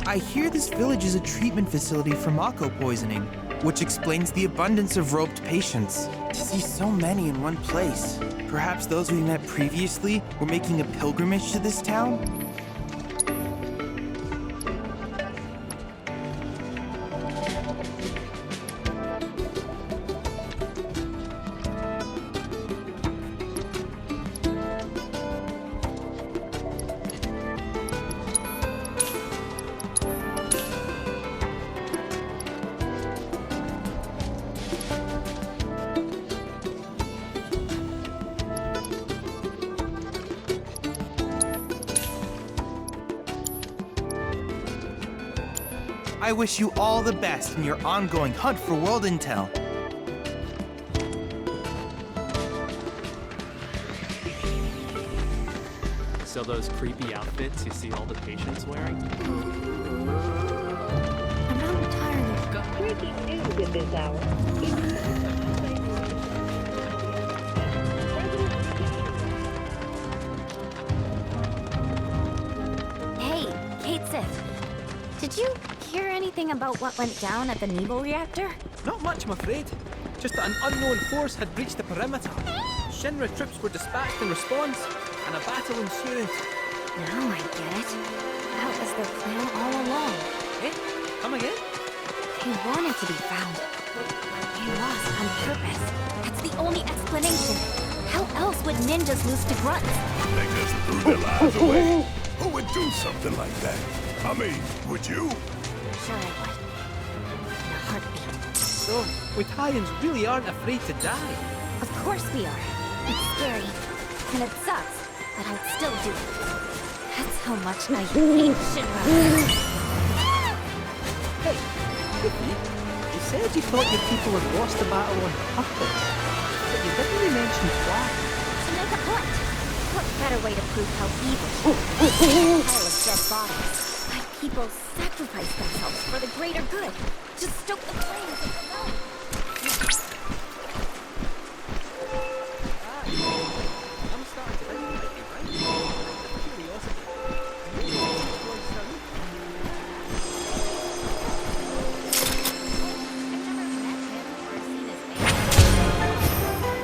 I hear this village is a treatment facility for Mako poisoning, which explains the abundance of roped patients. To see so many in one place, perhaps those we met previously were making a pilgrimage to this town? I wish you all the best in your ongoing hunt for world intel. So those creepy outfits you see all the patients wearing? I'm not entirely. Breaking news at this hour. Hey, Kate Sith. Did you hear anything about what went down at the Nebo reactor? Not much, I'm afraid. Just that an unknown force had breached the perimeter. Shinra troops were dispatched in response, and a battle ensued. Now I get it. That was their plan all along. Eh? Come again? He wanted to be found. He lost on purpose. That's the only explanation. How else would ninjas lose to grunts? They just threw their lives away. Who would do something like that? I mean, would you? Sure I would. In a heartbeat. So, we Italians really aren't afraid to die. Of course we are. It's scary. And it sucks. But I'd still do it. That's how much I hate Shinra. Hey, you said you thought your people had lost the battle on purpose. But you didn't really mention why. To make a point. What better way to prove how evil a pile of dead bodies? Why people sacrifice themselves for the greater good. To stoke the flames of rebellion. I'm starting to think you might be right. Curiosity.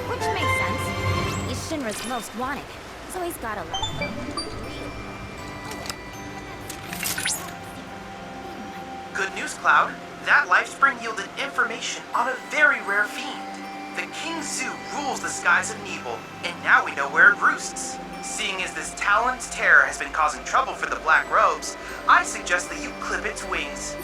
Which makes sense. He's Shinra's most wanted, so he's gotta love. Good news, Cloud. That Lifespring yielded information on a very rare fiend. The King Zoo rules the skies of Nebel, and now we know where it roosts. Seeing as this talon's terror has been causing trouble for the Black Robes, I suggest that you clip its wings.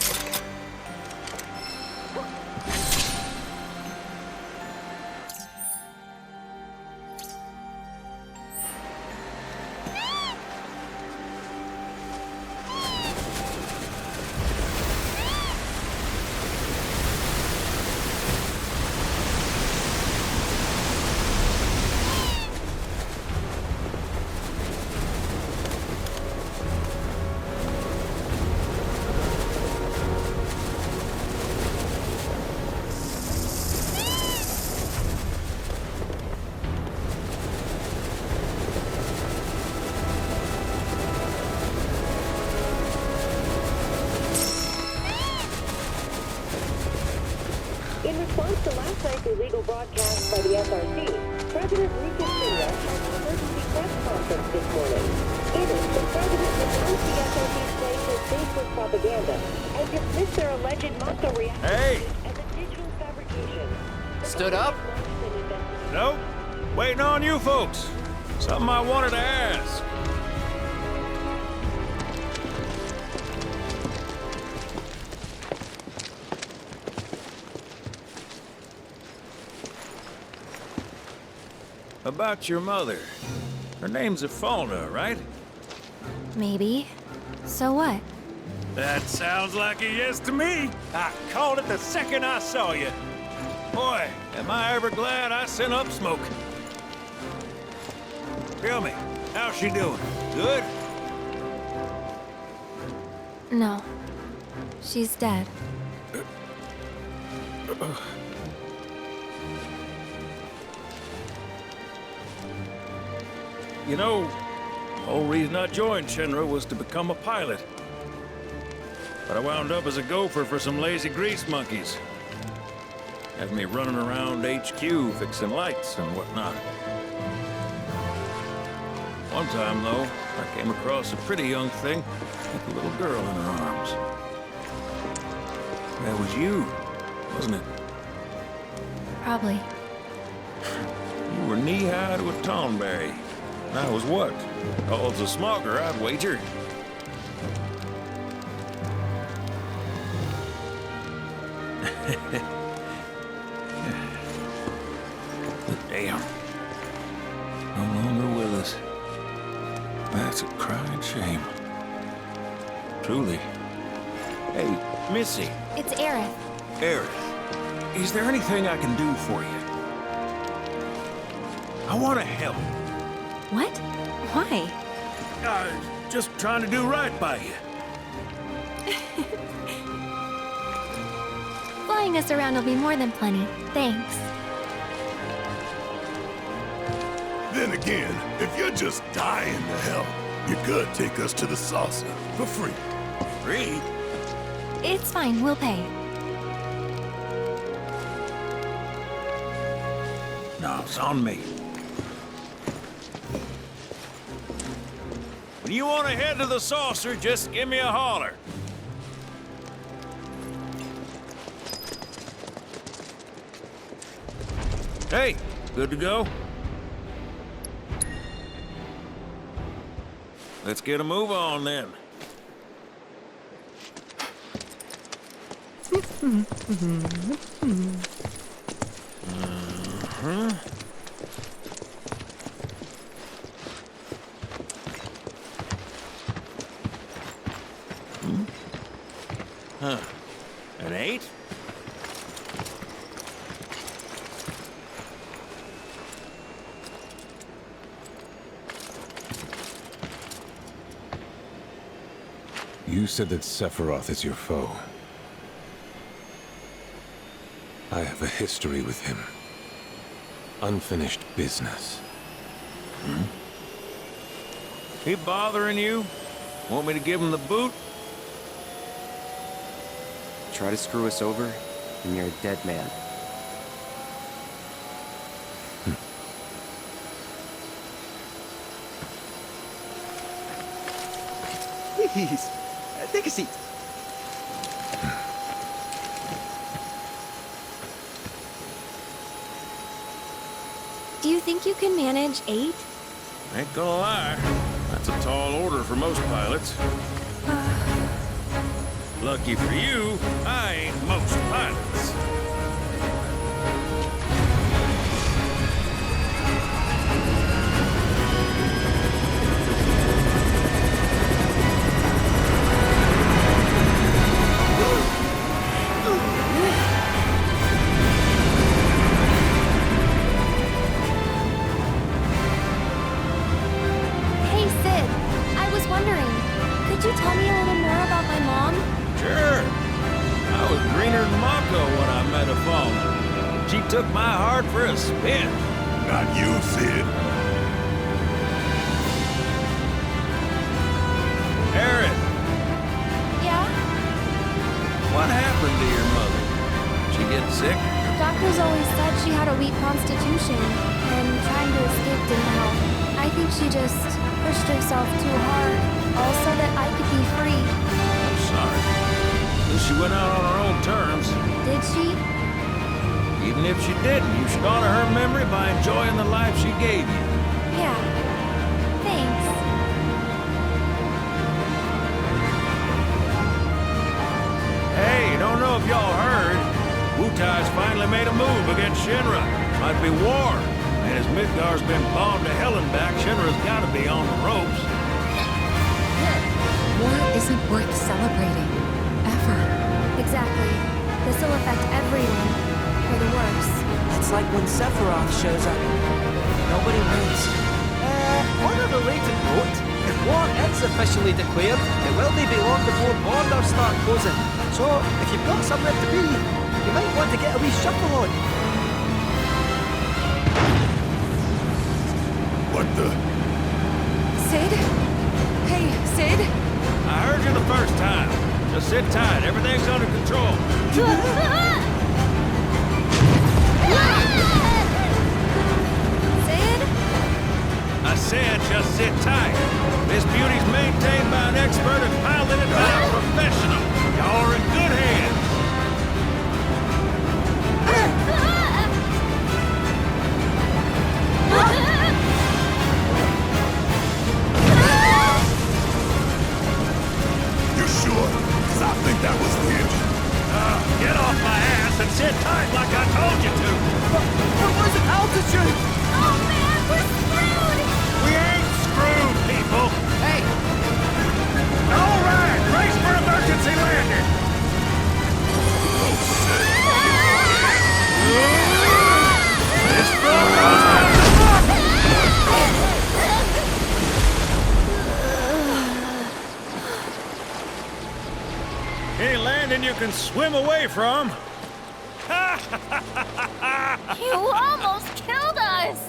In response to last night's illegal broadcast by the SRC, President Lucas Shinra held an emergency press conference this morning. In it, the president denounced the SRC's claims as baseless propaganda and dismissed their alleged Mako reaction as a digital fabrication. Stood up? Nope. Waiting on you folks. Something I wanted to ask. About your mother. Her name's Afalna, right? Maybe. So what? That sounds like a yes to me. I called it the second I saw you. Boy, am I ever glad I sent up smoke. Tell me, how's she doing? Good? No. She's dead. You know, Whole reason I joined Shinra was to become a pilot. But I wound up as a gopher for some lazy grease monkeys. Had me running around HQ fixing lights and whatnot. One time, though, I came across a pretty young thing with a little girl in her arms. That was you, wasn't it? Probably. You were knee-high to a tonberry. And I was what? Called a smogger, I'd wager. But damn. No longer with us. That's a crying shame. Truly. Hey, Missy. It's Aerith. Aerith, is there anything I can do for you? I want to help. What? Why? Just trying to do right by you. Flying us around will be more than plenty. Thanks. Then again, if you're just dying to help, you could take us to the saucer for free. Free? It's fine, we'll pay. No, it's on me. When you want to head to the saucer, just give me a holler. Hey, good to go? Let's get a move on then. Huh. An 8? You said that Sephiroth is your foe. I have a history with him. Unfinished business. He bothering you? Want me to give him the boot? Try to screw us over, and you're a dead man. Please, take a seat. Do you think you can manage 8? Ain't gonna lie, that's a tall order for most pilots. Lucky for you, I ain't most pilots. Hey, Sid. I was wondering, could you tell me a little more about my mom? Sure. I was greener than Mako when I met a phone. She took my heart for a spin. Not you, Sid. Aaron, Yeah? what happened to your mother? She get sick? Doctors always said she had a weak constitution, and trying to escape didn't help. I think she just pushed herself too hard, all so that I could be free. I'm sorry. At least she went out on her own terms. Did she? Even if she didn't, you should honor her memory by enjoying the life she gave you. Yeah. Thanks. Hey, don't know if y'all heard. Wutai's finally made a move against Shinra. Might be war. And as Midgar's been bombed to hell and back, Shinra's gotta be on the ropes. War isn't worth celebrating. Ever. Exactly. This'll affect everyone. For the worse. It's like when Sephiroth shows up. Nobody wins. On a related note, if war is officially declared, it will be long before borders start closing. So, if you've got somewhere to be, you might want to get a wee shuffle on. What the? Sid? Hey, Sid? I heard you the first time. Just sit tight. Everything's under control. Sid? I said just sit tight. This beauty's maintained by an expert and piloted by a professional. Y'all are in good hands. You sure? Because I think that was the engine. Get off my ass and sit tight like I told you to. What was the altitude? Oh man, we're screwed! We ain't screwed, people. Hey, All right, brace for emergency landing. This boat goes down the Any landing you can swim away from. You almost killed us!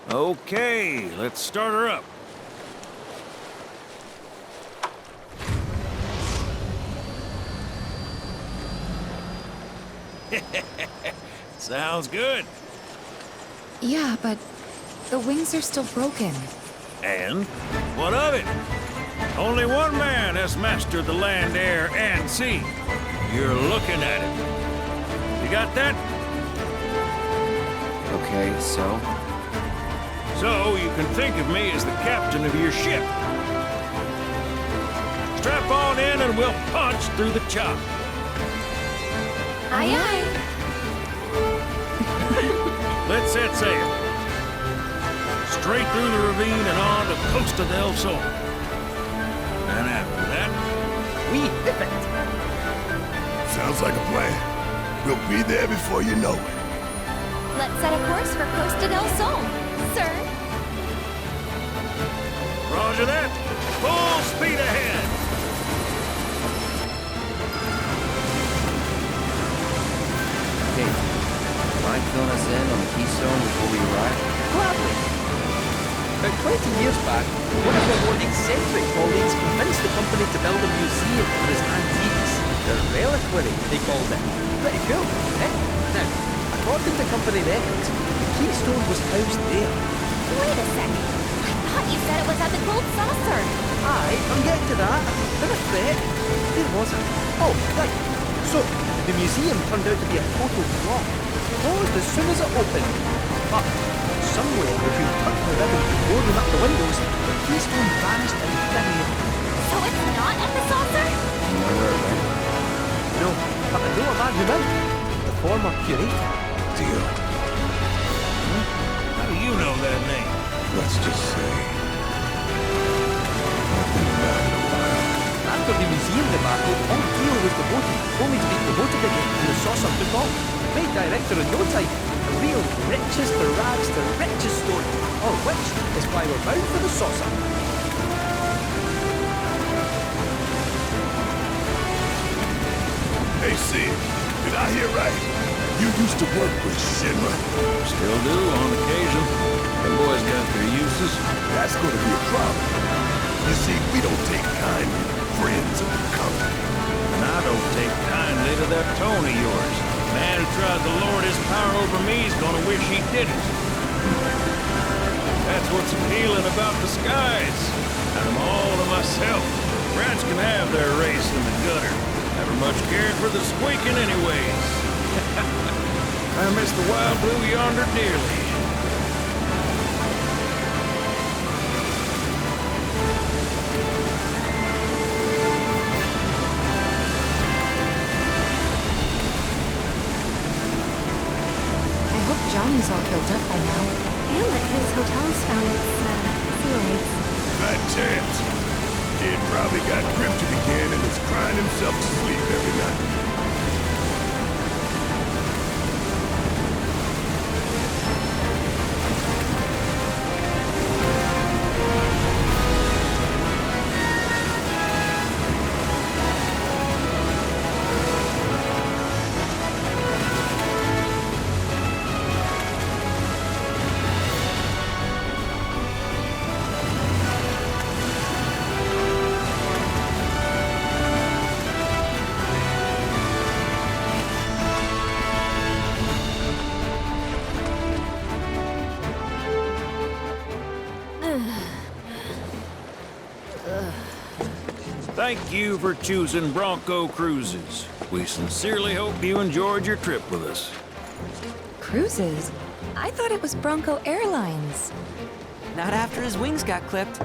Okay, let's start her up. Sounds good. Yeah, but the wings are still broken. And what of it? Only one man has mastered the land, air, and sea. You're looking at it. You got that? Okay, so? So you can think of me as the captain of your ship. Strap on in and we'll punch through the chop. Aye, aye. Let's set sail. Straight through the ravine and on to Costa del Sol. And after that, we hit it. Sounds like a plan. We'll be there before you know it. Let's set a course for Costa del Sol, sir. Roger that. Full speed ahead. Hey, mind filling us in on the Keystone before we arrive? Gladly. About 20 years back, one of our more eccentric colleagues convinced the company to build a museum for his antiques. The reliquary, they called it. Pretty cool, eh? Now, according to company records, the Keystone was housed there. Wait a second. I thought you said it was at the Gold Saucer. Aye, I'm getting to that. Don't fret. There wasn't. Oh, right. So, the museum turned out to be a total flop. Closed as soon as it opened. But, somewhere between cutting the ribbon and boarding up the windows, the Keystone vanished into thin air. So it's not at the saucer? You know where it went? No, but I know a man who might. The former curator. Deal. How do you know that name? Let's just say. I've been around a while. After the museum debacle, all Theo was demoted, only to be promoted again and the saucer took off. Made director in no time. A real riches to rags to riches story. All which is why we're bound for the saucer. Hey, Sid, did I hear right? You used to work with Shinra? Still do on occasion. The boys got their uses. That's going to be a problem. You see, we don't take kindly to friends of the company. And I don't take kindly to that tone of yours. Man who tries to lord his power over me is gonna wish he didn't. That's what's appealing about the skies. I'm all to myself. Rats can have their race in the gutter. Never much cared for the squeaking anyways. I miss the wild blue yonder dearly. I hope Johnny's all built up by now. And that his hotel's found its, sea legs. Fat chance. Kid probably got cryptic again and is crying himself to sleep every night. Thank you for choosing Bronco Cruises. We sincerely hope you enjoyed your trip with us. Cruises? I thought it was Bronco Airlines. Not after his wings got clipped.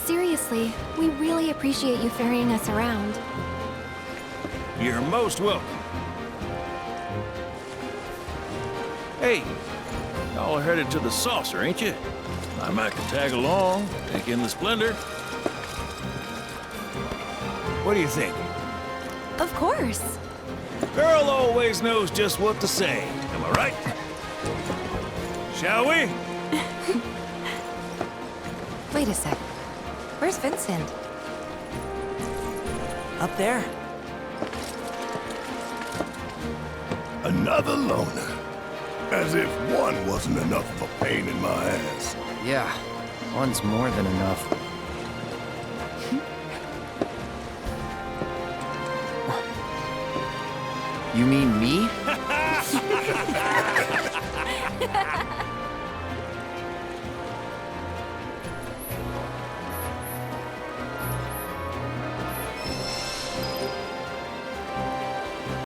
Seriously, we really appreciate you ferrying us around. You're most welcome. Hey, y'all are headed to the saucer, ain't you? I might could tag along, take in the splendor. What do you think? Of course. Girl always knows just what to say. Am I right? Shall we? Wait a sec. Where's Vincent? Up there. Another loner. As if one wasn't enough of a pain in my ass. Yeah, one's more than enough. You mean me?